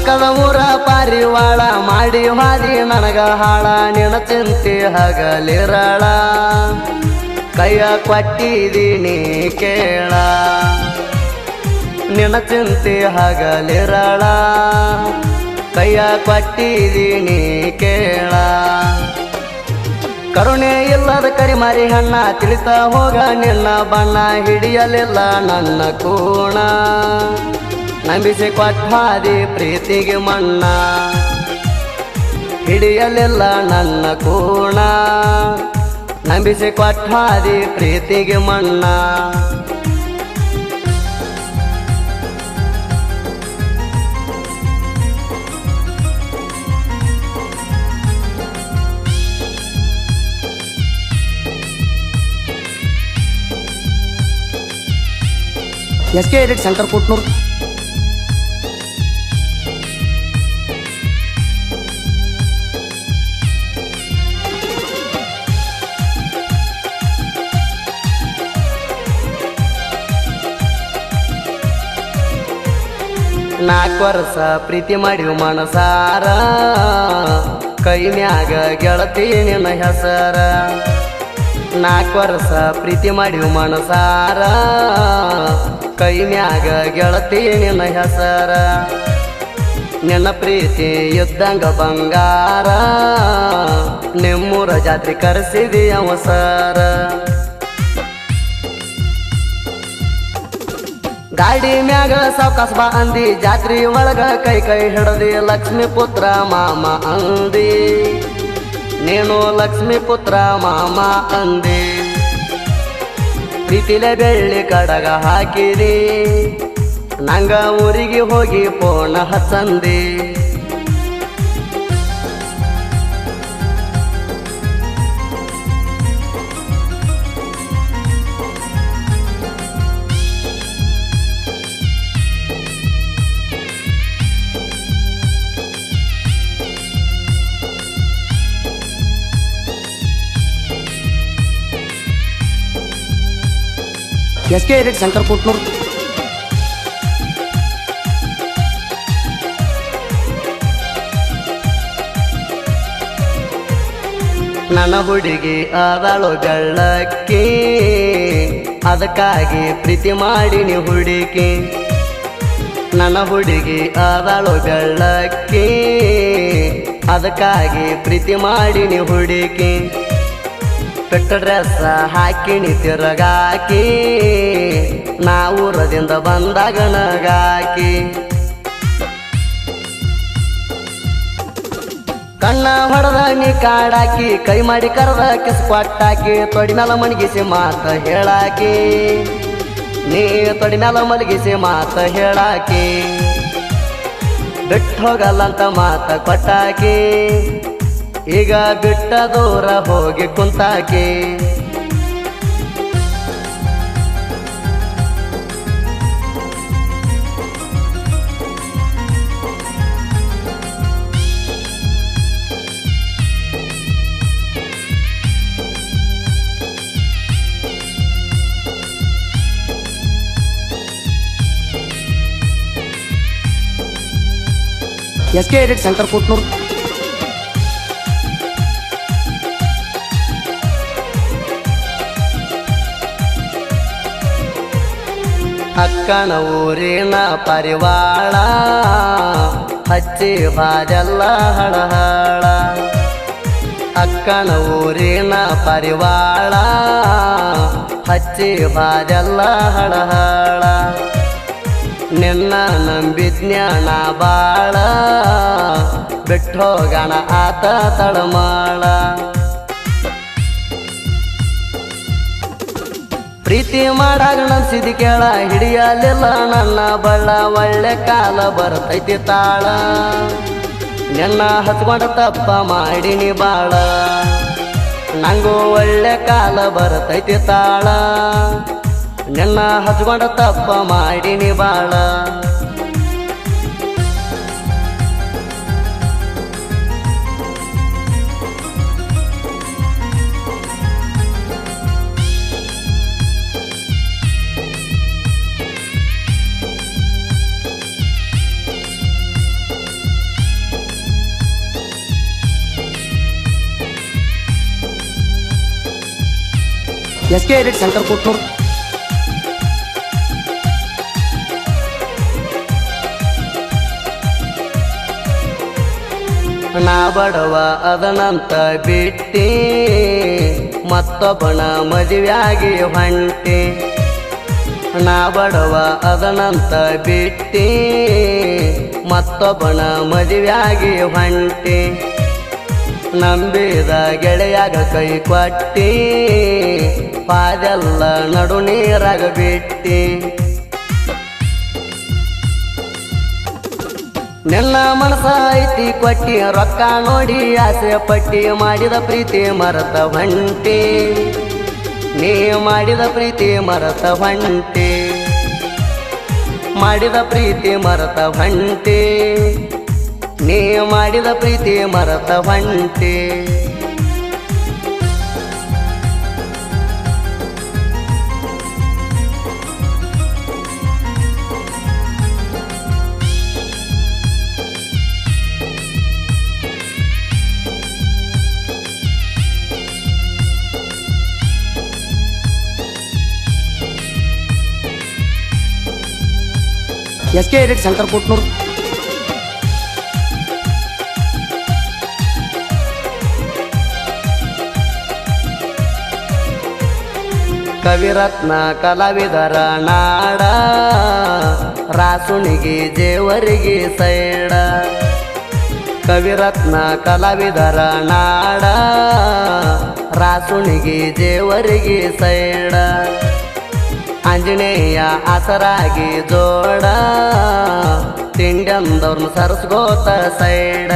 ಪಕ್ಕದ ಊರ ಪಾರಿವಾಳ ಮಾಡಿ ಹಾದಿ ನನಗ ಹಾಳ ನಿನ ಚಿಂತೆ ಹಗಲಿರಳ ಕೈಯ ಕೊಟ್ಟಿದೀನಿ ಕೇಳ ನಿನ ಚಿಂತೆ ಹಗಲಿರಳ ಕೈಯ ಕೊಟ್ಟಿದೀನಿ ಕೇಳ ಕರುಣೆ ಇಲ್ಲದ ಕರಿಮಾರಿ ಹಣ್ಣ ತಿಳಿತಾ ಹೋಗ ನಿನ್ನ ಬಣ್ಣ ಹಿಡಿಯಲಿಲ್ಲ ನನ್ನ ಕೂಣ ನಂಬಿಸಿ ಕೊಟ್ಟಾದಿ ಪ್ರೀತಿಗೆ ಮಣ್ಣ ಹಿಡಿಯಲಿಲ್ಲ ನನ್ನ ಕೂಣ ನಂಬಿಸಿ ಕೊಟ್ಟಾದಿ ಪ್ರೀತಿಗೆ ಮಣ್ಣ SK Edit Center Kutnur. ನಾಲ್ಕು ವರ್ಷ ಪ್ರೀತಿ ಮಾಡಿವು ಮನಸಾರ ಕೈ ಮ್ಯಾಗ ಗೆಳತಿ ನಿನ್ನ ಹೆಸರ ನಾಲ್ಕು ವರ್ಷ ಪ್ರೀತಿ ಮಾಡಿವು ಮನಸಾರ ಕೈ ಮ್ಯಾಗ ಗೆಳತಿ ನಿನ್ನ ಹೆಸರ ನಿನ್ನ ಪ್ರೀತಿ ಇದ್ದಂಗ ಬಂಗಾರ ನಿಮ್ಮೂರ ಜಾತ್ರೆ ಕರೆಸಿದಿ ಅವಸರ ಗಾಡಿ ಮ್ಯಾಗ ಸಾವ್ಕಾಸ್ ಬಾ ಅಂದಿ ಜಾತ್ರಿ ಒಳಗ ಕೈ ಕೈ ಹಿಡದಿ ಲಕ್ಷ್ಮೀ ಪುತ್ರ ಮಾಮ ಅಂದಿ ನೀನು ಲಕ್ಷ್ಮೀ ಪುತ್ರ ಮಾಮ ಅಂದಿ ಪ್ರೀತಿಲೆ ಬೆಳ್ಳಿ ಕಡಗ ಹಾಕಿದಿ ನಂಗ ಊರಿಗೆ ಹೋಗಿ phone ಹಚ್ಚಂದಿ SK Edit Center Kutnur. ನನ್ನ ಹುಡುಗಿ ಆದಳು ಬೆಳ್ಳಕ್ಕಿ ಅದಕ್ಕಾಗಿ ಪ್ರೀತಿ ಮಾಡಿನಿ ಹುಡುಕಿ ನನ್ನ ಹುಡುಗಿ ಆದಳು ಬೆಳ್ಳಕ್ಕಿ ಅದಕ್ಕಾಗಿ ಪ್ರೀತಿ ಮಾಡಿನಿ ಹುಡುಕಿ ಪೆಟ್ಟ ಡ್ರೆಸ್ ಹಾಕಿನಿ ತಿರುಗಾಕಿ ನಾ ಊರದಿಂದ ಬಂದಾಗ ನಗಾಕಿ ಕಣ್ಣ ಹೊಡೆದ ನೀ ಕಾಡಾಕಿ ಕೈ ಮಾಡಿ ಕರೆದ ಕಿಸ್ ಕೊಟ್ಟಾಕಿ ತೊಡಿ ಮ್ಯಾಲ ಮಲಗಿಸಿ ಮಾತ ಹೇಳಾಕಿ ನೀ ತೊಡಿ ಮ್ಯಾಲ ಮಲಗಿಸಿ ಮಾತ ಹೇಳಾಕಿ ಬಿಟ್ಟು ಹೋಗಲ್ಲಂತ ಮಾತ ಕೊಟ್ಟಾಕಿ ಈಗ ಬಿಟ್ಟ ದೂರ ಹೋಗಿ ಕುಂತಾಕಿ SK Edit Center Kutnur. ಅಕ್ಕನ ಊರಿನ ಪರಿವಾಳ ಹಚ್ಚಿ ಬಾಜಲ್ಲ ಹಳಹಳ ಅಕ್ಕನ ಊರಿನ ಪರಿವಾಳ ಹಚ್ಚಿ ಬಾಜಲ್ಲ ಹಳಹಳ ನಿನ್ನ ನಂಬಿದ್ನ್ಯಾನ ಬಾಳ ಬಿಟ್ಟೋಗಣ ಆತ ತಳಮಾಳ ಪ್ರೀತಿ ಮಾಡಾಗ ನನ್ಸಿದಿ ಕೇಳ ಹಿಡಿಯಲಿಲ್ಲ ನನ್ನ ಬಳ್ಳ ಒಳ್ಳೆ ಕಾಲ ಬರ್ತೈತಿ ತಾಳ ನಿನ್ನ ಹಚ್ಕೊಂಡ ತಪ್ಪ ಮಾಡಿನಿ ಬಾಳ ನಂಗೂ ಒಳ್ಳೆ ಕಾಲ ಬರ್ತೈತಿ ತಾಳ ನಿನ್ನ ಹಚ್ಕೊಂಡ ತಪ್ಪ ಮಾಡಿನಿ ಬಾಳ SK Edit ಶಂಕರ್ ಕೊಟ್ನೂರ್. ನಾ ಬಡವ ಅದನಂತ ಬಿಟ್ಟಿ ಮತ್ತೊಬ್ಬನ ಮದುವೆಯಾಗಿ ಹೊಂಟಿ. ನಾ ಬಡವ ಅದನಂತ ಬಿಟ್ಟಿ ಮತ್ತೊಬ್ಬನ ಮದುವೆಯಾಗಿ ಹೊಂಟಿ. ನಂಬಿದ ಗೆಳೆಯಾಗ ಕೈ ಕೊಟ್ಟಿ ಪಾದೆಲ್ಲ ನಡು ನೀರಾಗ ಬಿಟ್ಟಿ. ನಿನ್ನ ಮನಸ ಐತಿ ಕೊಟ್ಟಿ ರೊಕ್ಕ ನೋಡಿ ಆಸೆ ಪಟ್ಟಿ ಮಾಡಿದ ಪ್ರೀತಿ ಮರತ ಹೊಂಟಿ. ನೀ ಮಾಡಿದ ಪ್ರೀತಿ ಮರತ ಹೊಂಟಿ. ಮಾಡಿದ ಪ್ರೀತಿ ಮರತ ಹೊಂಟಿ. ನೀ ಮಾಡಿದ ಪ್ರೀತಿ ಮರತ ಹೊಂಟಿ. SK Edit Shankar ಕೊಟ್ನೂರ್. ಕವಿರತ್ನ ಕಲಾವಿದರ ನಾಡ ರಾಸುಣಿಗೆ ಜೇವರಿಗೆ ಸೈಡ. ಕವಿರತ್ನ ಕಲಾವಿದರ ನಾಡ ರಾಸುಣಿಗೆ ಜೇವರಿಗೆ ಸೈಡ. ಆಂಜನೇಯ ಆಸರಾಗಿ ಜೋಡ ತಿಂಡಂದವ್ರನ್ನ ಸರಸ್ಗೋತ ಸೈಡ.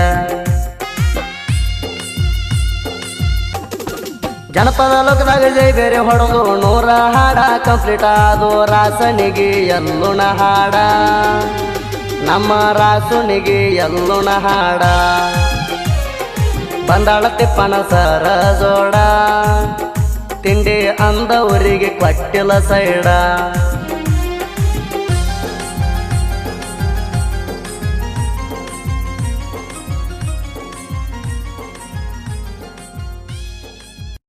ಜನಪದ ಲೋಕದಾಗ ಜೈ ಬೇರೆ ಹೊಡೆದು 100 ಹಾಡ ಕಂಪ್ಲೀಟ್ ಆದು. ರಾಸನಿಗೆ ಎಲ್ಲುಣ ಹಾಡ ನಮ್ಮ ರಾಸುನಿಗೆ ಎಲ್ಲುಣ ಹಾಡ. ಬಂದಾಳ ತಿಪ್ಪನ ಸರ ಜೋಡ ತಿಂಡಿ ಅಂದವರಿಗೆ ಕೊಟ್ಟಿಲ್ಲ ಸೈಡ.